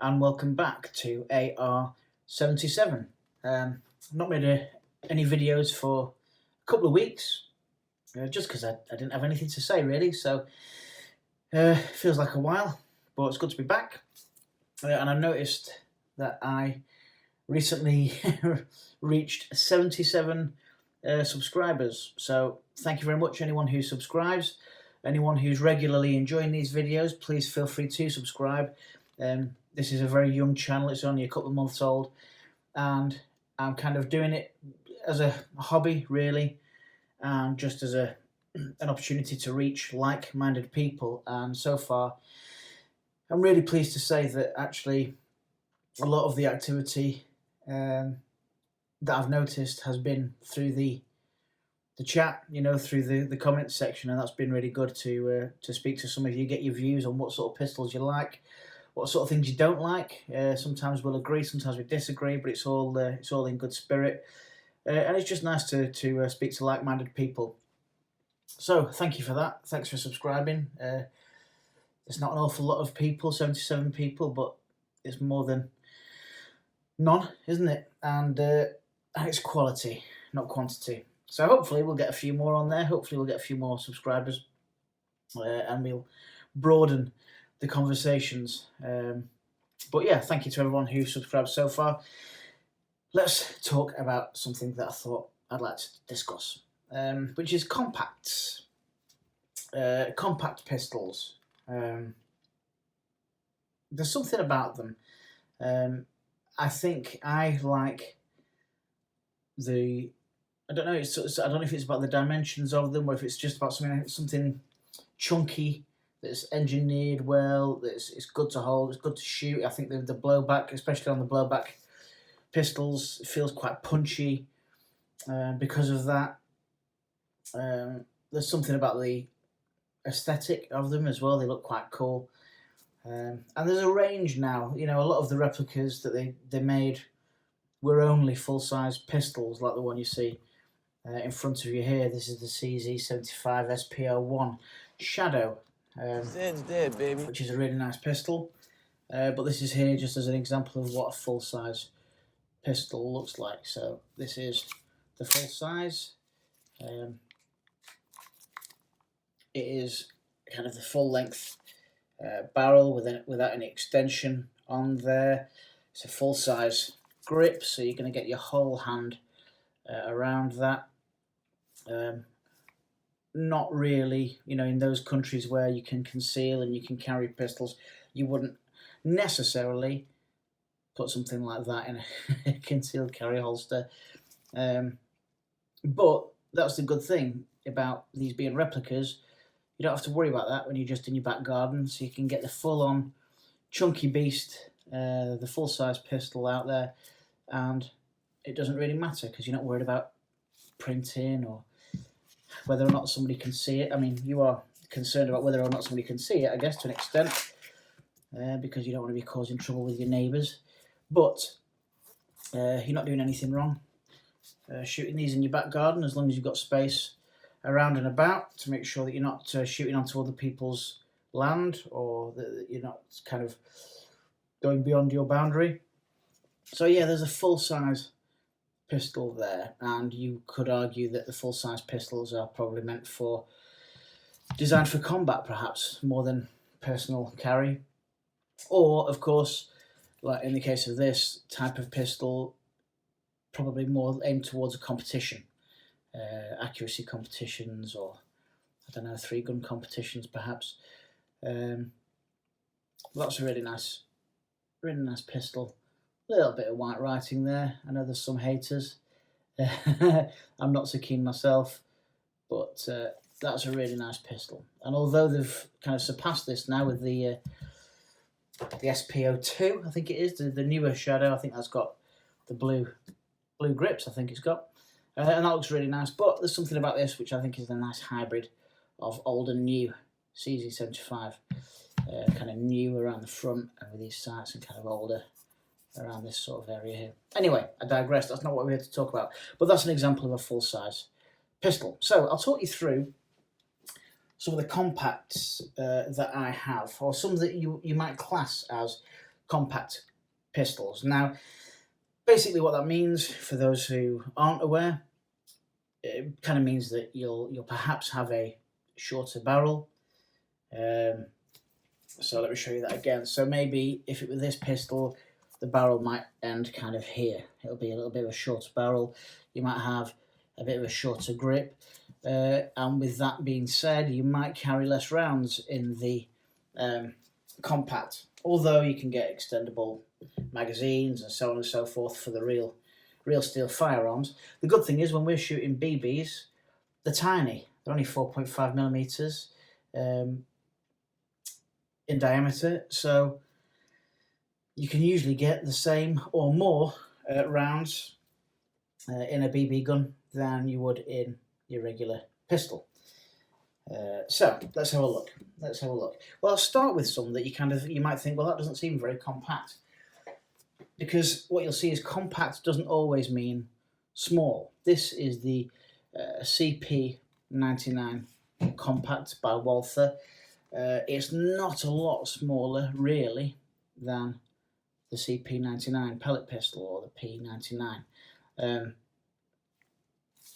and welcome back to AR77. I've not made any videos for a couple of weeks, just because I didn't have anything to say really, so it feels like a while, but it's good to be back. And I noticed that I recently reached 77 subscribers, so thank you very much anyone who subscribes. Anyone who's regularly enjoying these videos, please feel free to subscribe. This is a very young channel, it's only a couple of months old, and I'm kind of doing it as a hobby really, and just as an opportunity to reach like-minded people. And so far I'm really pleased to say that actually a lot of the activity that I've noticed has been through the chat, through the comments section, and that's been really good to speak to some of you, get your views on what sort of pistols you like, what sort of things you don't like. Sometimes we'll agree, sometimes we disagree, but it's all in good spirit, and it's just nice to speak to like-minded people. So thank you for that. Thanks for subscribing. It's not an awful lot of people, 77 people, but it's more than none, isn't it? And it's quality, not quantity. So hopefully we'll get a few more on there. Hopefully we'll get a few more subscribers, and we'll broaden the conversations. But yeah, thank you to everyone who subscribed so far. Let's talk about something that I thought I'd like to discuss, which is compacts. Compact pistols. There's something about them. I think I like I don't know. I don't know if it's about the dimensions of them, or if it's just about something chunky that's engineered well. It's good to hold. It's good to shoot. I think the blowback, especially on the blowback pistols, feels quite punchy. Because of that, there's something about the aesthetic of them as well. They look quite cool. And there's a range now. A lot of the replicas that they made were only full-size pistols, like the one you see in front of you here. This is the CZ75 SP01 Shadow, dead, baby. which is a really nice pistol. But this is here just as an example of what a full-size pistol looks like. So this is the full size. It is kind of the full length barrel without any extension on there. It's a full size grip, so you're going to get your whole hand around that. Not really, in those countries where you can conceal and you can carry pistols, you wouldn't necessarily put something like that in a concealed carry holster. But that's the good thing about these being replicas. You don't have to worry about that when you're just in your back garden, so you can get the full-on chunky beast, the full-size pistol out there, and it doesn't really matter because you're not worried about printing or whether or not somebody can see it. I mean, you are concerned about whether or not somebody can see it, I guess, to an extent, because you don't want to be causing trouble with your neighbours. But you're not doing anything wrong shooting these in your back garden, as long as you've got space around and about to make sure that you're not shooting onto other people's land, or that you're not kind of going beyond your boundary. So yeah, there's a full-size pistol there, and you could argue that the full-size pistols are probably designed for combat, perhaps more than personal carry. Or of course, like in the case of this type of pistol, probably more aimed towards a competition, accuracy competitions, or I don't know, 3-gun competitions perhaps. That's a really nice pistol. A little bit of white writing there. I know there's some haters. I'm not so keen myself, but that's a really nice pistol. And although they've kind of surpassed this now with the SP02, I think it is, the newer Shadow. I think that's got the blue grips, I think it's got. And that looks really nice. But there's something about this which I think is a nice hybrid of old and new. CZ75, kind of new around the front and with these sights, and kind of older around this sort of area here. Anyway, I digress. That's not what we're here to talk about. But that's an example of a full-size pistol. So I'll talk you through some of the compacts that I have, or some that you might class as compact pistols. Now, basically what that means, for those who aren't aware, it kind of means that you'll perhaps have a shorter barrel. So let me show you that again. So maybe if it were this pistol, the barrel might end kind of here. It'll be a little bit of a shorter barrel. You might have a bit of a shorter grip. And with that being said, you might carry less rounds in the compact, although you can get extendable magazines and so on and so forth for the real steel firearms. The good thing is when we're shooting BBs, they're tiny. They're only 4.5 millimeters in diameter, so you can usually get the same or more rounds in a BB gun than you would in your regular pistol. So let's have a look. Well, I'll start with some that you might think, well, that doesn't seem very compact, because what you'll see is compact doesn't always mean small. This is the CP99 compact by Walther. It's not a lot smaller really than the CP99 pellet pistol or the P99.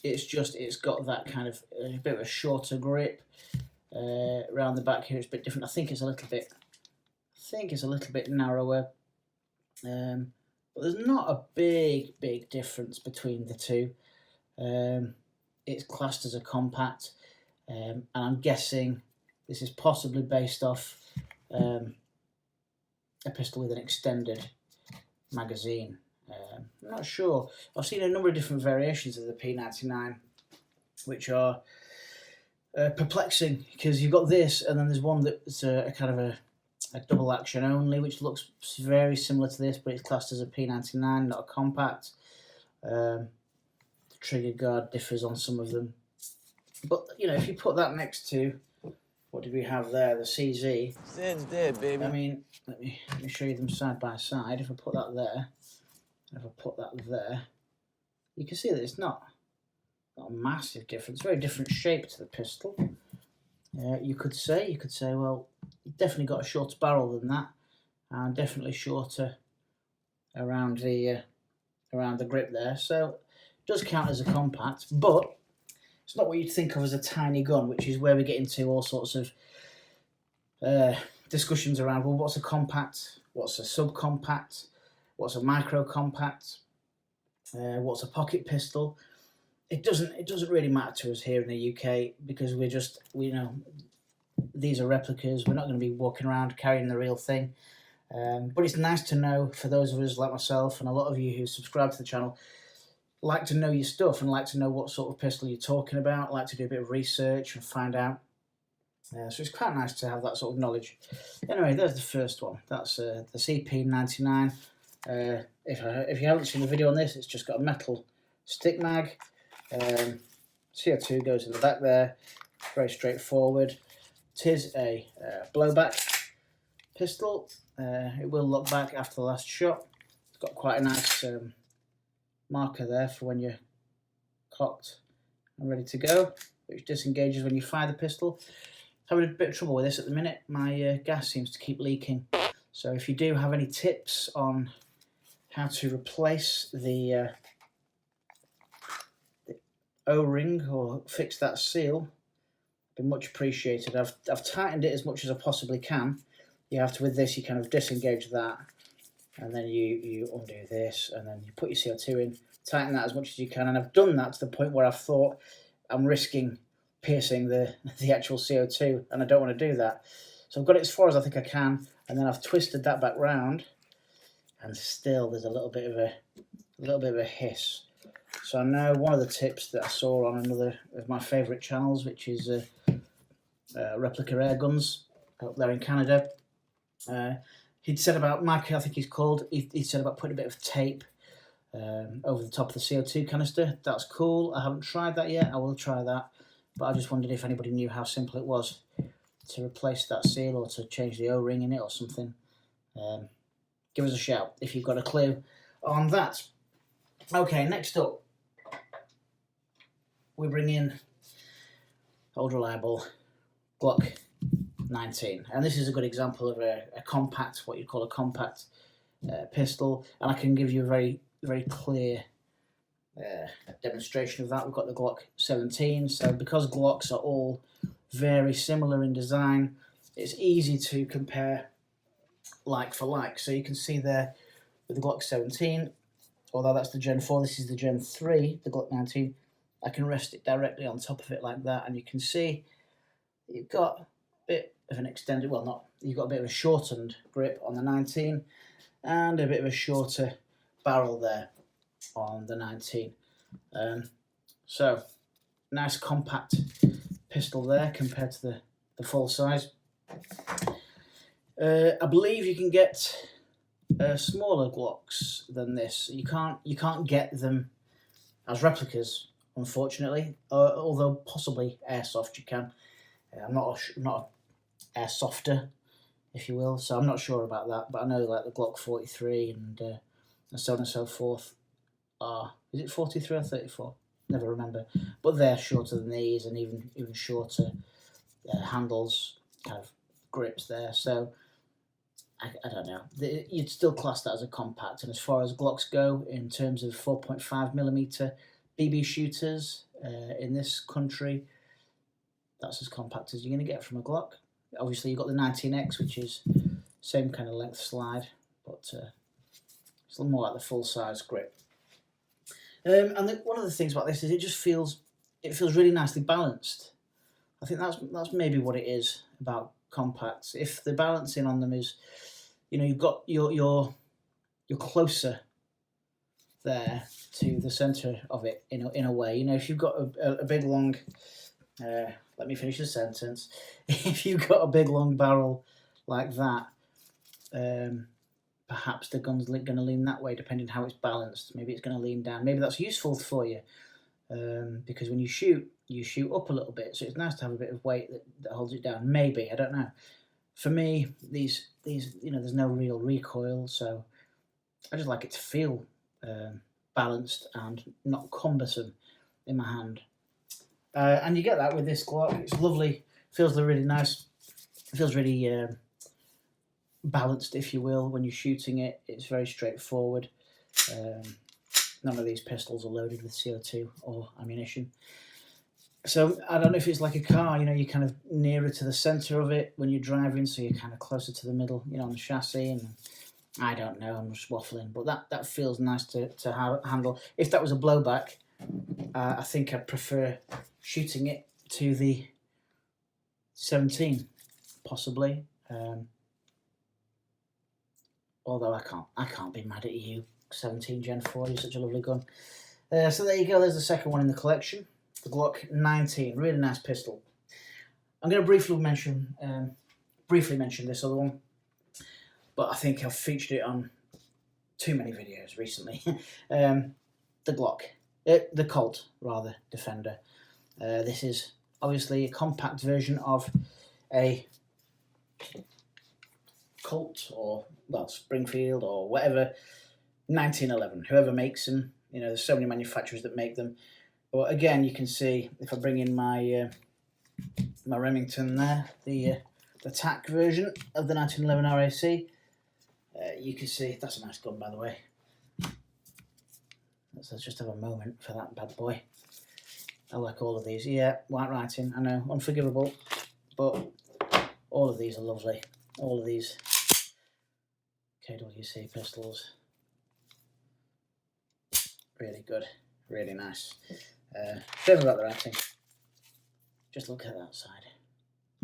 It's got that kind of a bit of a shorter grip around the back here. It's a bit different. I think it's a little bit narrower. But there's not a big difference between the two. It's classed as a compact, and I'm guessing this is possibly based off a pistol with an extended magazine. I'm not sure. I've seen a number of different variations of the P99, which are perplexing, because you've got this, and then there's one that's a kind of a double action only, which looks very similar to this, but it's classed as a P99, not a compact. The trigger guard differs on some of them, but if you put that next to, what did we have there, the CZ? Zed's dead, baby. I mean, let me show you them side by side. If I put that there, you can see that it's not a massive difference. Very different shape to the pistol. You could say, well, you've definitely got a shorter barrel than that, and definitely shorter around the grip there. So it does count as a compact, but it's not what you'd think of as a tiny gun, which is where we get into all sorts of discussions around, well, what's a compact, what's a subcompact, what's a micro compact, what's a pocket pistol. It doesn't really matter to us here in the UK, because we know these are replicas. We're not going to be walking around carrying the real thing. But it's nice to know, for those of us like myself and a lot of you who subscribe to the channel, like to know your stuff and like to know what sort of pistol you're talking about, like to do a bit of research and find out. So it's quite nice to have that sort of knowledge. Anyway, there's the first one. That's the CP99. If you haven't seen the video on this, it's just got a metal stick mag. CO2 goes in the back there. Very straightforward. It is a blowback pistol. It will look back after the last shot. It's got quite a nice marker there for when you're cocked and ready to go, which disengages when you fire the pistol. Having a bit of trouble with this at the minute. My gas seems to keep leaking. So if you do have any tips on how to replace the O-ring or fix that seal, be much appreciated. I've tightened it as much as I possibly can. You have to, with this, you kind of disengage that, and then you undo this, and then you put your CO2 in, tighten that as much as you can, and I've done that to the point where I've thought I'm risking piercing the actual CO2, and I don't want to do that. So I've got it as far as I think I can, and then I've twisted that back round, and still there's a little bit of a hiss. So I know one of the tips that I saw on another of my favourite channels, which is Replica Airguns up there in Canada. He'd said about, Mike, I think he's called, he said about putting a bit of tape over the top of the CO2 canister. That's cool. I haven't tried that yet. I will try that. But I just wondered if anybody knew how simple it was to replace that seal or to change the O-ring in it or something. Give us a shout if you've got a clue on that. Okay, next up, we bring in old reliable Glock 19, and this is a good example of a compact, what you'd call a compact pistol, and I can give you a very, very clear demonstration of that. We've got the Glock 17, so because Glocks are all very similar in design, it's easy to compare like for like. So you can see there with the Glock 17, although that's the Gen 4, this is the Gen 3, the Glock 19, I can rest it directly on top of it like that, and you can see you've got a bit of an extended, well, not, you've got a bit of a shortened grip on the 19, and a bit of a shorter barrel there on the 19. So, nice compact pistol there compared to the full size. I believe you can get smaller Glocks than this. You can't get them as replicas, unfortunately. Although possibly airsoft you can. I'm not an airsofter, if you will, so I'm not sure about that. But I know like the Glock 43 and so on and so forth are. Is it 43 or 34? Never remember. But they're shorter than these, and even shorter handles, kind of grips there. So I don't know. You'd still class that as a compact. And as far as Glocks go, in terms of 4.5mm BB shooters in this country, that's as compact as you're going to get from a Glock. Obviously, you've got the 19X, which is same kind of length slide, but it's a little more like the full-size grip. And one of the things about this is it feels really nicely balanced. I think that's maybe what it is about compacts. If the balancing on them is, you've got you're closer there to the center of it in a way. If you've got a big long, let me finish the sentence. If you've got a big long barrel like that, perhaps the gun's going to lean that way, depending on how it's balanced. Maybe it's going to lean down. Maybe that's useful for you, because when you shoot up a little bit, so it's nice to have a bit of weight that holds it down. Maybe, I don't know. For me, these there's no real recoil, so I just like it to feel balanced and not cumbersome in my hand. And you get that with this Glock. It's lovely. Feels really nice. It feels really balanced, if you will, when you're shooting it. It's very straightforward. None of these pistols are loaded with CO2 or ammunition. So I don't know if it's like a car, you're kind of nearer to the centre of it when you're driving, so you're kind of closer to the middle, on the chassis. And I don't know, I'm just waffling, but that feels nice to handle. If that was a blowback, I think I'd prefer shooting it to the 17, possibly. Although I can't be mad at you. 17 Gen 4 is such a lovely gun. So there you go. There's the second one in the collection, the Glock 19. Really nice pistol. I'm going to briefly mention this other one, but I think I've featured it on too many videos recently. The Colt Defender. This is obviously a compact version of a Colt or Springfield or whatever 1911, whoever makes them. There's so many manufacturers that make them. But again, you can see if I bring in my my Remington there, the TAC version of the 1911 RAC. You can see that's a nice gun, by the way. Let's just have a moment for that bad boy. I like all of these. Yeah, white writing, I know, unforgivable, but all of these are lovely. All of these KWC pistols, really good, really nice. Favourite about the writing, just look at that side.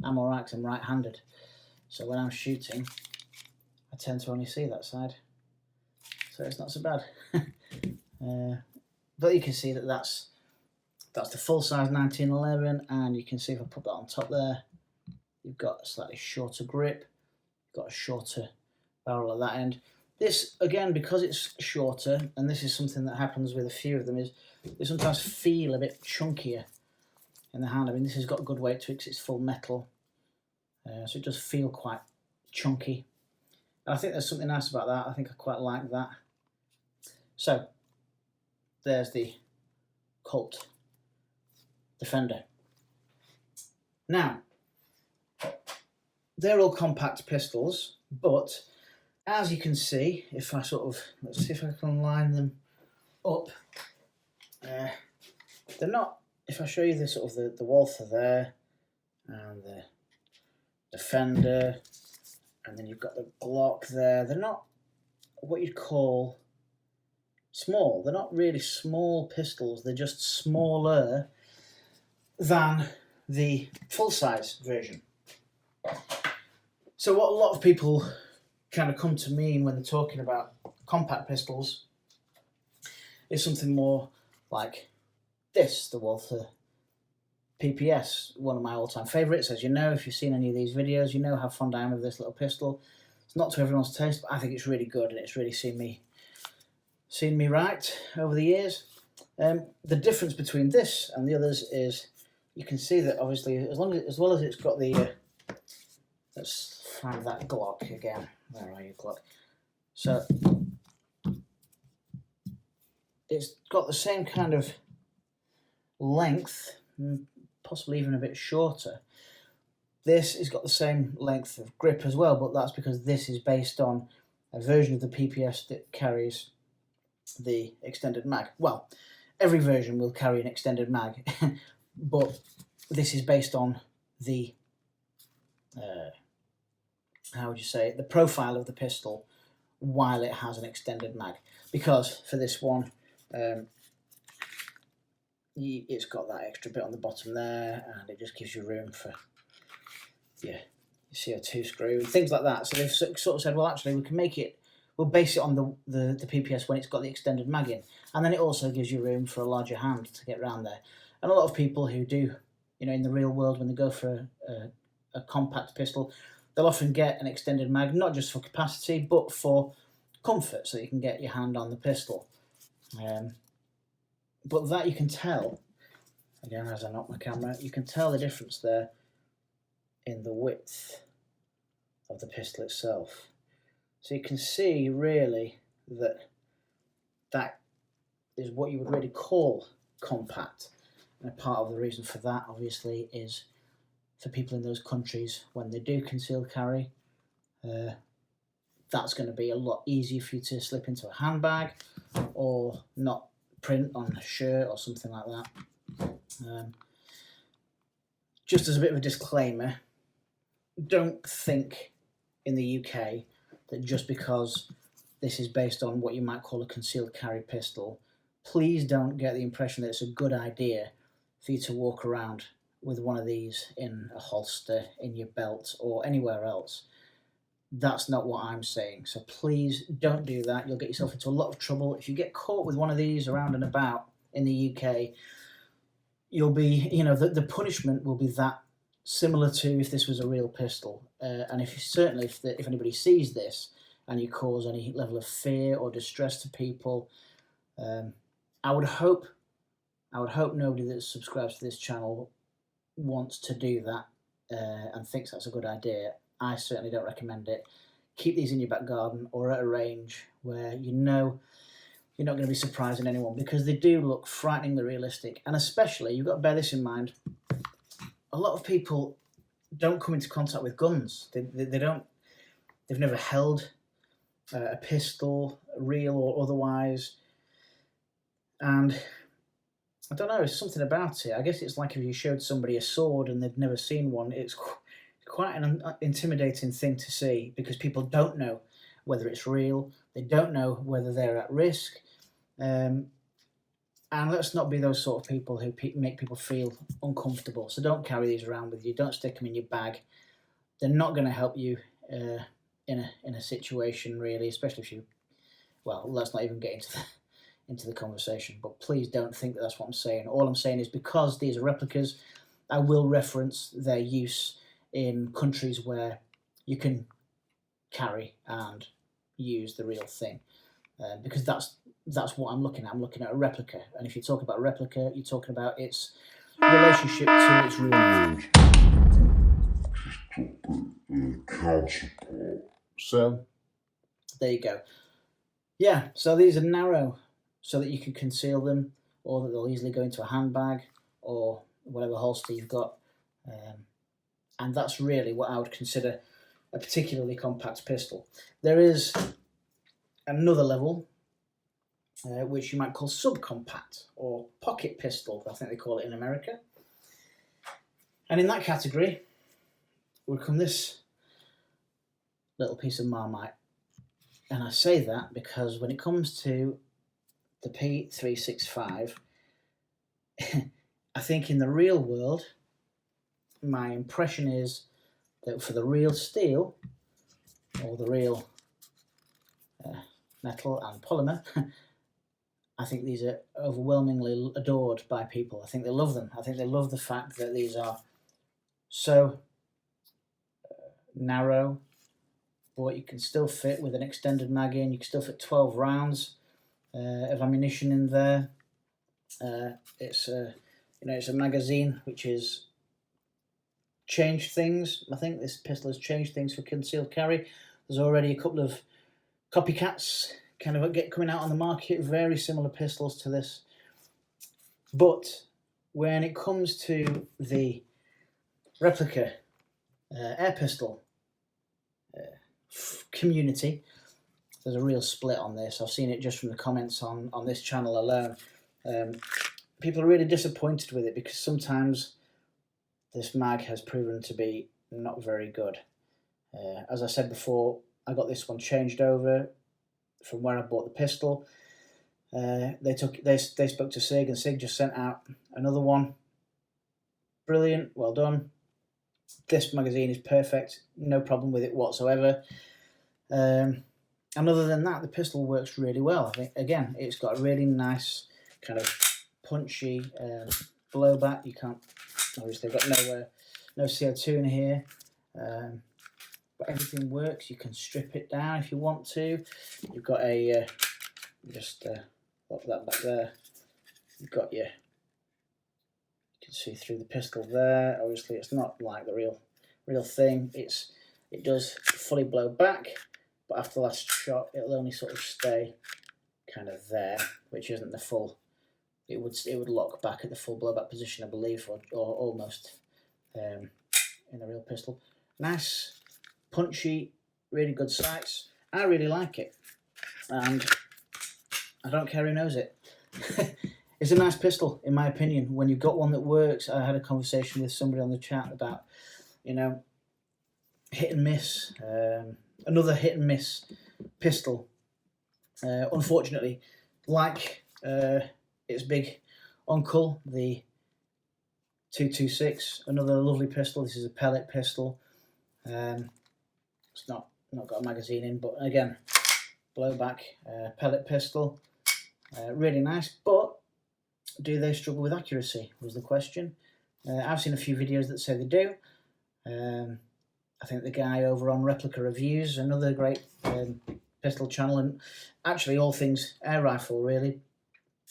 I'm alright because I'm right-handed, so when I'm shooting, I tend to only see that side, so it's not so bad. But you can see that's the full-size 1911, and you can see if I put that on top there, you've got a slightly shorter grip, you've got a shorter barrel at that end. This, again, because it's shorter, and this is something that happens with a few of them, is they sometimes feel a bit chunkier in the hand. I mean, this has got good weight to it because it's full metal, so it does feel quite chunky. And I think there's something nice about that. I think I quite like that. So, there's the Colt Defender. Now, they're all compact pistols, but as you can see, if I let's see if I can line them up. They're not. If I show you the Walther there, and the Defender, and then you've got the Glock there. They're not what you'd call small. They're not really small pistols. They're just smaller than the full-size version. So what a lot of people kind of come to mean when they're talking about compact pistols is something more like this, the Walther PPS, one of my all-time favourites. As you know, if you've seen any of these videos, you know how fond I am of this little pistol. It's not to everyone's taste, but I think it's really good, and it's really seen me right over the years. The difference between this and the others is you can see that obviously as well as it's got the let's find that Glock again. Where are you, Glock? So it's got the same kind of length, possibly even a bit shorter. This has got the same length of grip as well, but that's because this is based on a version of the PPS that carries the extended mag. Well, every version will carry an extended mag, but this is based on the how would you say it? The profile of the pistol while it has an extended mag. Because for this one, it's got that extra bit on the bottom there, and it just gives you room for your CO2 screw and things like that. So they've sort of said, well, actually, we'll base it on the PPS when it's got the extended mag in, and then it also gives you room for a larger hand to get around there. And a lot of people who do, in the real world, when they go for a compact pistol, they'll often get an extended mag, not just for capacity, but for comfort, so you can get your hand on the pistol. But that you can tell, again, as I knock my camera, you can tell the difference there in the width of the pistol itself. So you can see really that is what you would really call compact. And a part of the reason for that, obviously, is for people in those countries, when they do concealed carry, that's going to be a lot easier for you to slip into a handbag or not print on a shirt or something like that. Just as a bit of a disclaimer, don't think in the UK that just because this is based on what you might call a concealed carry pistol, please don't get the impression that it's a good idea for you to walk around with one of these in a holster, in your belt, or anywhere else. That's not what I'm saying. So please don't do that. You'll get yourself into a lot of trouble. If you get caught with one of these around and about in the UK, you'll be, the punishment will be that similar to if this was a real pistol. And if anybody sees this and you cause any level of fear or distress to people, I would hope nobody that subscribes to this channel wants to do that and thinks that's a good idea. I certainly don't recommend it. Keep these in your back garden or at a range where you're not going to be surprising anyone, because they do look frighteningly realistic. And especially, you've got to bear this in mind, a lot of people don't come into contact with guns. They've never held a pistol, real or otherwise. And I don't know, it's something about it. I guess it's like if you showed somebody a sword and they'd never seen one, it's quite an intimidating thing to see, because people don't know whether it's real, they don't know whether they're at risk, and let's not be those sort of people who make people feel uncomfortable. So don't carry these around with you, don't stick them in your bag. They're not going to help you in a situation, really, especially if you, well, let's not even get into the conversation, but please don't think that that's what I'm saying. All I'm saying is, because these are replicas, I will reference their use in countries where you can carry and use the real thing, because that's what I'm looking at. I'm looking at a replica, and if you talk about a replica, you're talking about its relationship to its real world. So there you go. Yeah, so these are narrow so that you can conceal them, or that they'll easily go into a handbag or whatever holster you've got. And that's really what I would consider a particularly compact pistol. There is another level, which you might call subcompact or pocket pistol, I think they call it in America. And in that category would come this little piece of Marmite. And I say that because when it comes to the P365, I think in the real world, my impression is that for the real steel, or the real metal and polymer, I think these are overwhelmingly adored by people. I think they love them. I think they love the fact that these are so narrow, but you can still fit with an extended mag in. You can still fit 12 rounds of ammunition in there. It's a magazine which has changed things. I think this pistol has changed things for concealed carry. There's already a couple of copycats kind of coming out on the market, very similar pistols to this. But when it comes to the replica air pistol community, there's a real split on this. I've seen it just from the comments on this channel alone. People are really disappointed with it because sometimes this mag has proven to be not very good. As I said before, I got this one changed over from where I bought the pistol. They spoke to SIG, and SIG just sent out another one. Brilliant, well done. This magazine is perfect, no problem with it whatsoever. And other than that, the pistol works really well. I think, again, it's got a really nice kind of punchy blowback. You can't, obviously, they've got no CO2 in here, but everything works. You can strip it down if you want to. You've got a just pop that back there. You've got your, you can see through the pistol there. Obviously, it's not like the real thing. It does fully blow back, but after the last shot, it'll only sort of stay kind of there, which isn't the full. It would lock back at the full blowback position, I believe, or almost in the real pistol. Nice, punchy, really good sights. I really like it, and I don't care who knows it. It's a nice pistol, in my opinion. When you've got one that works, I had a conversation with somebody on the chat about, hit and miss. Another hit and miss pistol. Unfortunately, like its big uncle, the 226, another lovely pistol. This is a pellet pistol. It's not got a magazine in, but again, blowback pellet pistol. Really nice, but do they struggle with accuracy was the question. I've seen a few videos that say they do. I think the guy over on Replica Reviews, another great pistol channel, and actually all things air rifle really,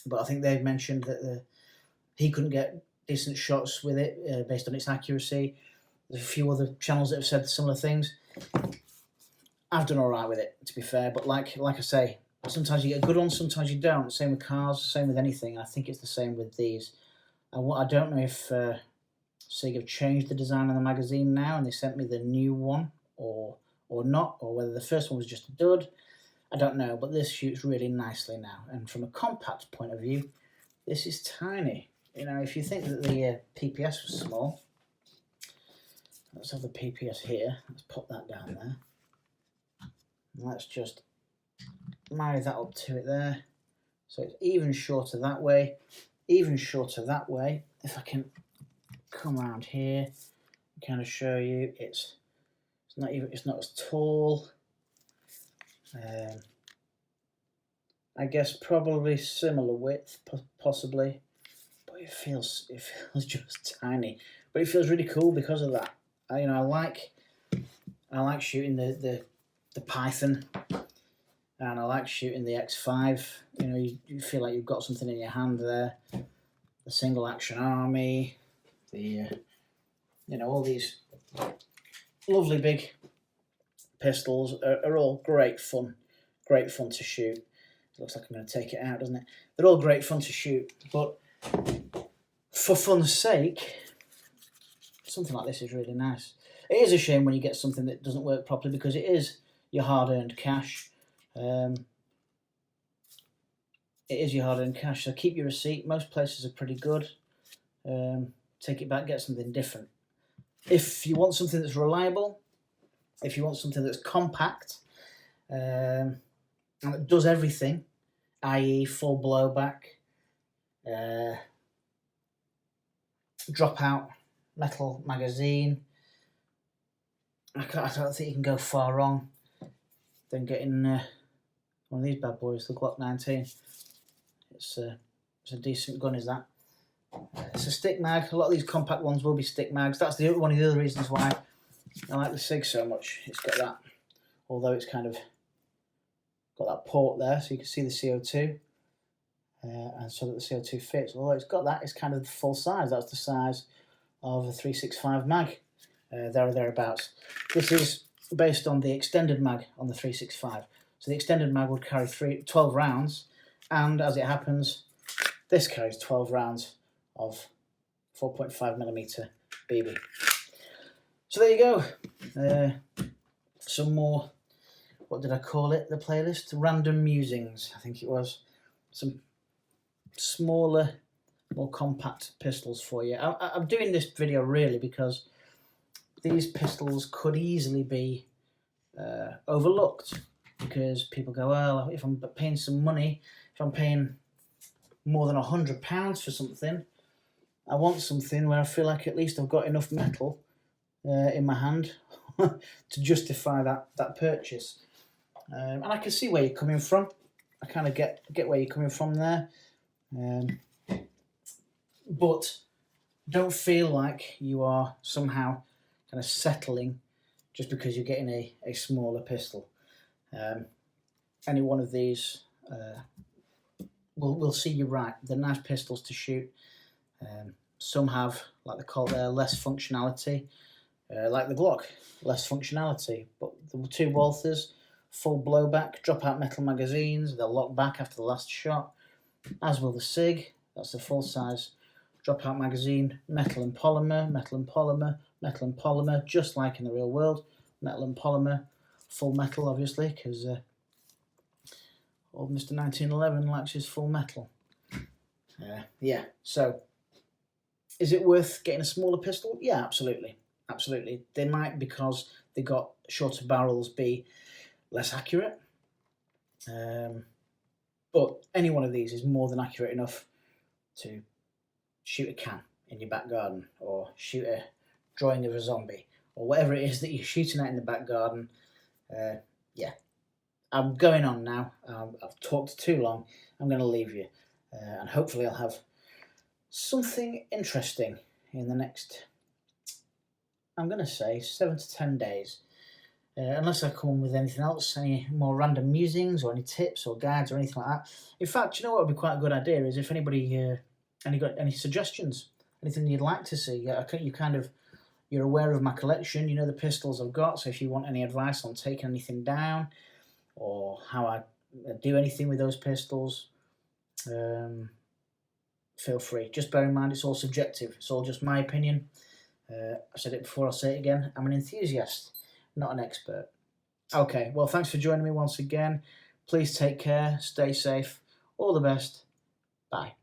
but I think they've mentioned that he couldn't get decent shots with it based on its accuracy. There's a few other channels that have said similar things. I've done all right with it, to be fair, but like I say, sometimes you get a good one, sometimes you don't. Same with cars, same with anything. I think it's the same with these. I don't know if SIG have changed the design on the magazine now and they sent me the new one or not, or whether the first one was just a dud. I don't know, but this shoots really nicely now. And from a compact point of view, this is tiny. If you think that the PPS was small, let's have the PPS here. Let's pop that down there. And let's just marry that up to it there. So it's even shorter that way, even shorter that way. If I can come around here and kind of show you, it's not as tall. I guess probably similar width, possibly, but it feels just tiny. But it feels really cool because of that. I like shooting the Python, and I like shooting the X5. You feel like you've got something in your hand there. The Single Action Army, all these lovely big pistols are all great fun to shoot. It looks like I'm going to take it out, doesn't it? They're all great fun to shoot, but for fun's sake, something like this is really nice. It is a shame when you get something that doesn't work properly, because it is your hard-earned cash. It is your hard-earned cash, so keep your receipt. Most places are pretty good. Take it back, get something different. If you want something that's reliable, if you want something that's compact, and it does everything, i.e. full blowback, drop-out metal magazine, I don't think you can go far wrong than getting one of these bad boys, the Glock 19. It's a decent gun, is that. It's a stick mag. A lot of these compact ones will be stick mags. That's one of the other reasons why I like the SIG so much. It's got that, although it's kind of got that port there, so you can see the CO2, and so that the CO2 fits. Although it's got that, it's kind of full size. That's the size of a 365 mag, there or thereabouts. This is based on the extended mag on the 365. So the extended mag would carry 12 rounds, and as it happens, this carries 12 rounds of 4.5mm BB. So there you go. Some more, what did I call it, the playlist? Random Musings, I think it was. Some smaller, more compact pistols for you. I'm doing this video really because these pistols could easily be overlooked, because people go, well, if I'm paying some money, if I'm paying more than £100 for something, I want something where I feel like at least I've got enough metal in my hand to justify that purchase. And I can see where you're coming from. I kind of get where you're coming from there. But don't feel like you are somehow kind of settling just because you're getting a smaller pistol. Any one of these will see you right. They're nice pistols to shoot. Some have, like they call it, less functionality, like the Glock, less functionality. But the two Walthers, full blowback, drop-out metal magazines. They'll lock back after the last shot, as will the SIG. That's the full-size drop-out magazine, metal and polymer, metal and polymer, metal and polymer, just like in the real world. Metal and polymer, full metal, obviously, because old Mr. 1911 likes his full metal. Yeah, so is it worth getting a smaller pistol? Yeah, absolutely. Absolutely. They might, because they got shorter barrels, be less accurate. But any one of these is more than accurate enough to shoot a can in your back garden, or shoot a drawing of a zombie, or whatever it is that you're shooting at in the back garden. Yeah. I'm going on now. I've talked too long. I'm going to leave you. And hopefully I'll have something interesting in the next, I'm going to say, 7 to 10 days. Unless I come on with anything else, any more random musings or any tips or guides or anything like that. In fact, you know what would be quite a good idea is if anybody got any suggestions, anything you'd like to see. You're aware of my collection, you know the pistols I've got, so if you want any advice on taking anything down or how I do anything with those pistols, feel free. Just bear in mind it's all subjective. It's all just my opinion. I've said it before, I'll say it again. I'm an enthusiast, not an expert. Okay, well, thanks for joining me once again. Please take care, stay safe, all the best. Bye.